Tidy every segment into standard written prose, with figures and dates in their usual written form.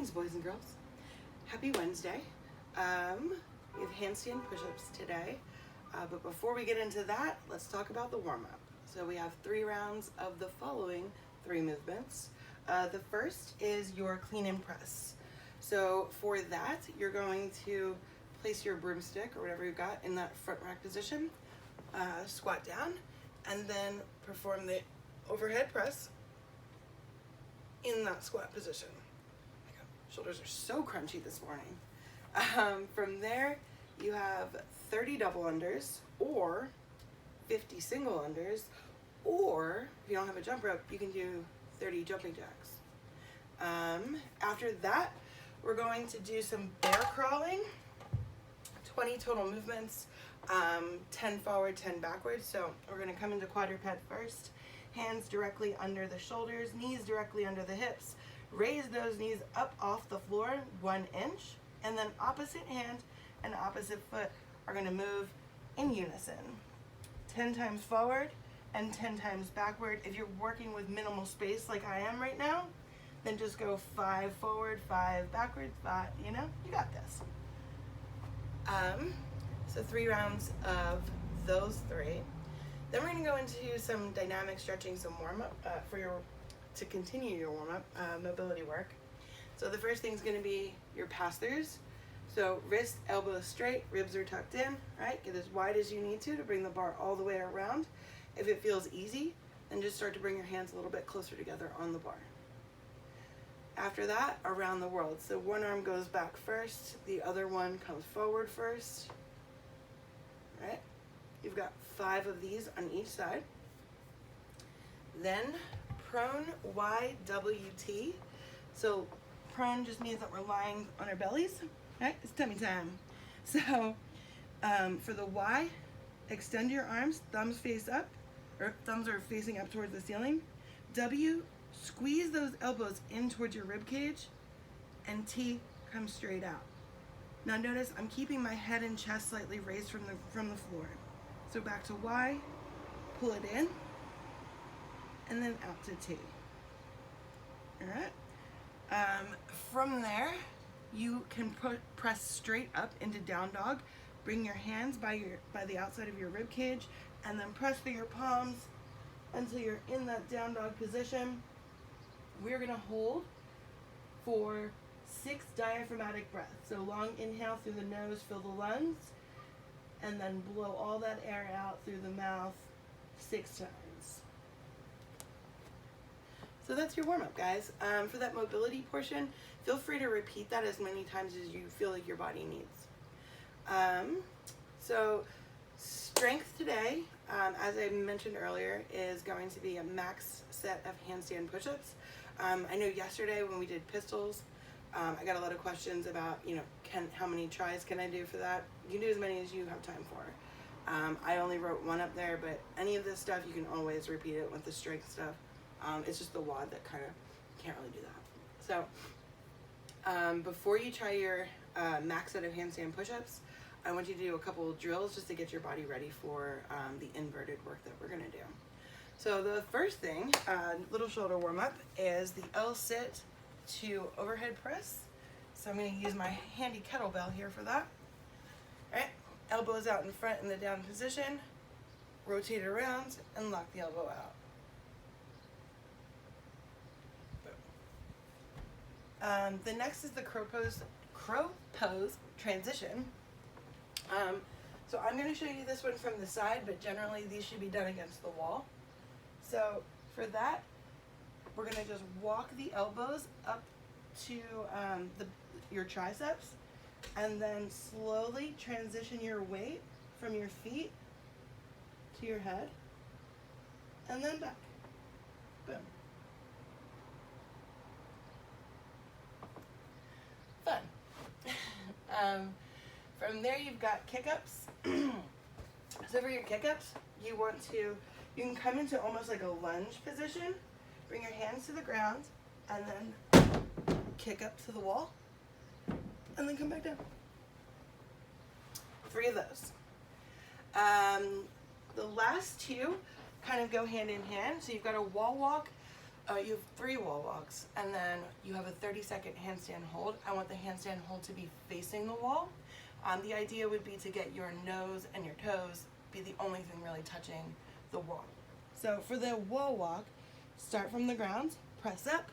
Greetings, boys and girls. Happy Wednesday. We have handstand push-ups today, but before we get into that, let's talk about the warm-up. So we have 3 rounds of the following 3 movements. The first is your clean and press. So for that, you're going to place your broomstick or whatever you've got in that front rack position, squat down, and then perform the overhead press in that squat position. My God, shoulders are so crunchy this morning. From there, you have 30 double unders or 50 single unders, or if you don't have a jump rope, you can do 30 jumping jacks. After that, we're going to do some bear crawling, 20 total movements, 10 forward, 10 backwards. So we're going to come into quadruped first, hands directly under the shoulders, knees directly under the hips. Raise those knees up off the floor 1 inch, and then opposite hand and opposite foot are going to move in unison. 10 times forward and 10 times backward. If you're working with minimal space like I am right now, then just go 5 forward, 5 backwards, 5, you got this. So 3 rounds of those 3. Then we're going to go into some dynamic stretching, some warm-up to continue your warm-up mobility work. So the first thing is going to be your pass-throughs. So wrist, elbows straight, ribs are tucked in, right? Get as wide as you need to bring the bar all the way around. If it feels easy, then just start to bring your hands a little bit closer together on the bar. After that, around the world. So one arm goes back first, the other one comes forward first, right? You've got 5 of these on each side. Then prone YWT. So prone just means that we're lying on our bellies, right? It's tummy time. So for the Y, extend your arms, thumbs face up, or thumbs are facing up towards the ceiling. W, squeeze those elbows in towards your rib cage, and T, come straight out. Now notice I'm keeping my head and chest slightly raised from the floor. So back to Y, pull it in, and then out to T. All right. From there, you can press straight up into down dog. Bring your hands by the outside of your rib cage, and then press through your palms until you're in that down dog position. We're gonna hold for 6 diaphragmatic breaths. So long inhale through the nose, fill the lungs, and then blow all that air out through the mouth 6 times. So that's your warm-up, guys. For that mobility portion, feel free to repeat that as many times as you feel like your body needs. So strength today, as I mentioned earlier, is going to be a max set of handstand push-ups. I know yesterday when we did pistols, I got a lot of questions about, how many tries can I do for that? You can do as many as you have time for. I only wrote 1 up there, but any of this stuff, you can always repeat it with the strength stuff. It's just the WOD that kind of can't really do that. So before you try your max set of handstand push-ups, I want you to do a couple of drills just to get your body ready for the inverted work that we're going to do. So the first thing, little shoulder warm-up, is the L-sit to overhead press. So I'm going to use my handy kettlebell here for that. All right, elbows out in front in the down position, rotate around, and lock the elbow out. The next is the crow pose transition. So I'm going to show you this one from the side, but generally these should be done against the wall. So for that, we're going to just walk the elbows up to your triceps, and then slowly transition your weight from your feet to your head, and then back. Boom. Fun. From there, you've got kick-ups. So for your kick-ups, you can come into almost like a lunge position, bring your hands to the ground, and then kick up to the wall, and then come back down. 3 of those. The last 2 kind of go hand in hand. So you've got a wall walk You have 3 wall walks, and then you have a 30-second handstand hold. I want the handstand hold to be facing the wall. The idea would be to get your nose and your toes be the only thing really touching the wall. So for the wall walk, start from the ground, press up,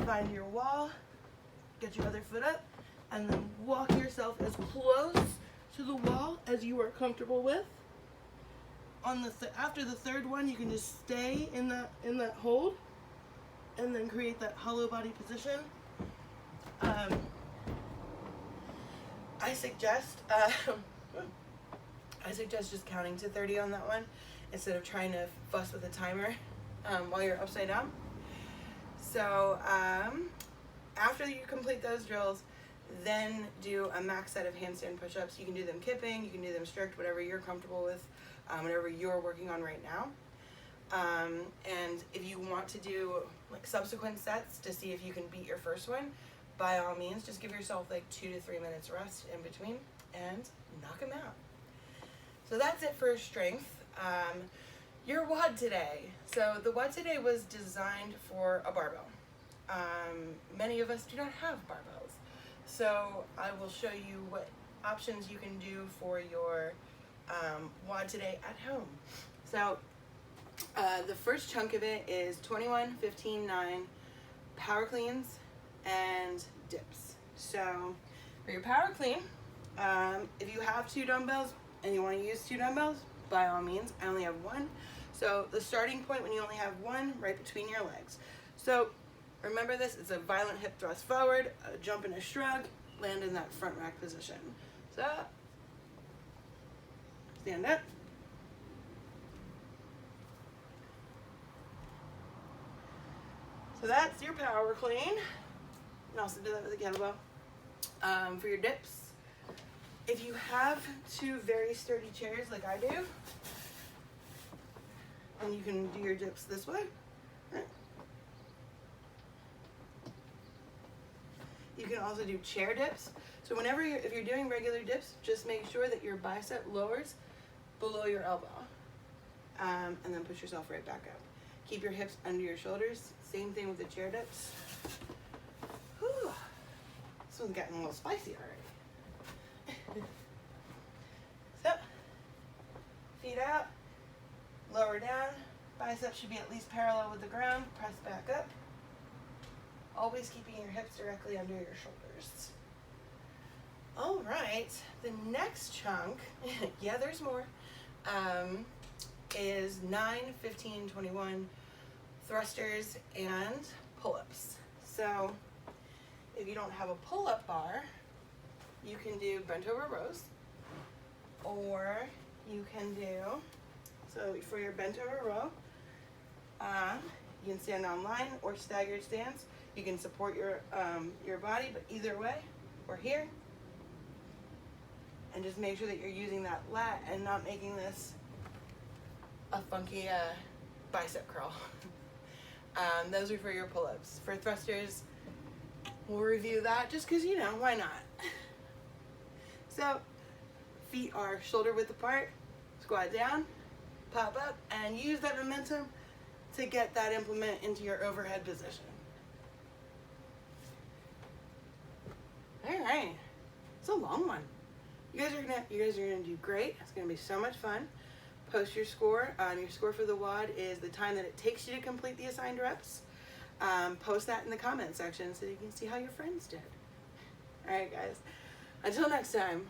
find your wall, get your other foot up, and then walk yourself as close to the wall as you are comfortable with. On the after the third one, you can just stay in that hold, and then create that hollow body position. I suggest just counting to 30 on that one instead of trying to fuss with a timer while you're upside down. So after you complete those drills, then do a max set of handstand push-ups. You can do them kipping, you can do them strict, whatever you're comfortable with, whatever you're working on right now. And if you want to do like subsequent sets to see if you can beat your first one, by all means, just give yourself like 2 to 3 minutes rest in between and knock them out. So that's it for strength. Your WOD today. So the WOD today was designed for a barbell. Many of us do not have barbells. So I will show you what options you can do for your WOD today at home. So the first chunk of it is 21, 15, 9 power cleans and dips. So for your power clean, if you have 2 dumbbells and you want to use 2 dumbbells, by all means. I only have 1. So the starting point when you only have 1, right between your legs. So remember this, it's a violent hip thrust forward, a jump and a shrug, land in that front rack position. So stand up. So that's your power clean. You can also do that with a kettlebell. For your dips, if you have 2 very sturdy chairs like I do, and you can do your dips this way. Right. You can also do chair dips. So whenever if you're doing regular dips, just make sure that your bicep lowers below your elbow, and then push yourself right back up. Keep your hips under your shoulders. Same thing with the chair dips. Whew. This one's getting a little spicy already. So, feet out, lower down. Biceps should be at least parallel with the ground. Press back up. Always keeping your hips directly under your shoulders. All right, the next chunk, yeah, there's more, is 9, 15, 21 thrusters and pull-ups. So if you don't have a pull-up bar, you can do bent over rows, or you can do, so for your bent over row, you can stand on line or staggered stance. You can support your body, but either way, we're here. And just make sure that you're using that lat and not making this a funky bicep curl. Those are for your pull-ups. For thrusters, we'll review that just because, you know, why not? So, feet are shoulder width apart, squat down, pop up, and use that momentum to get that implement into your overhead position. All right, it's a long one. You guys are gonna do great. It's gonna be so much fun. Post your score. Your score for the WOD is the time that it takes you to complete the assigned reps. Post that in the comment section so you can see how your friends did. All right, guys. Until next time.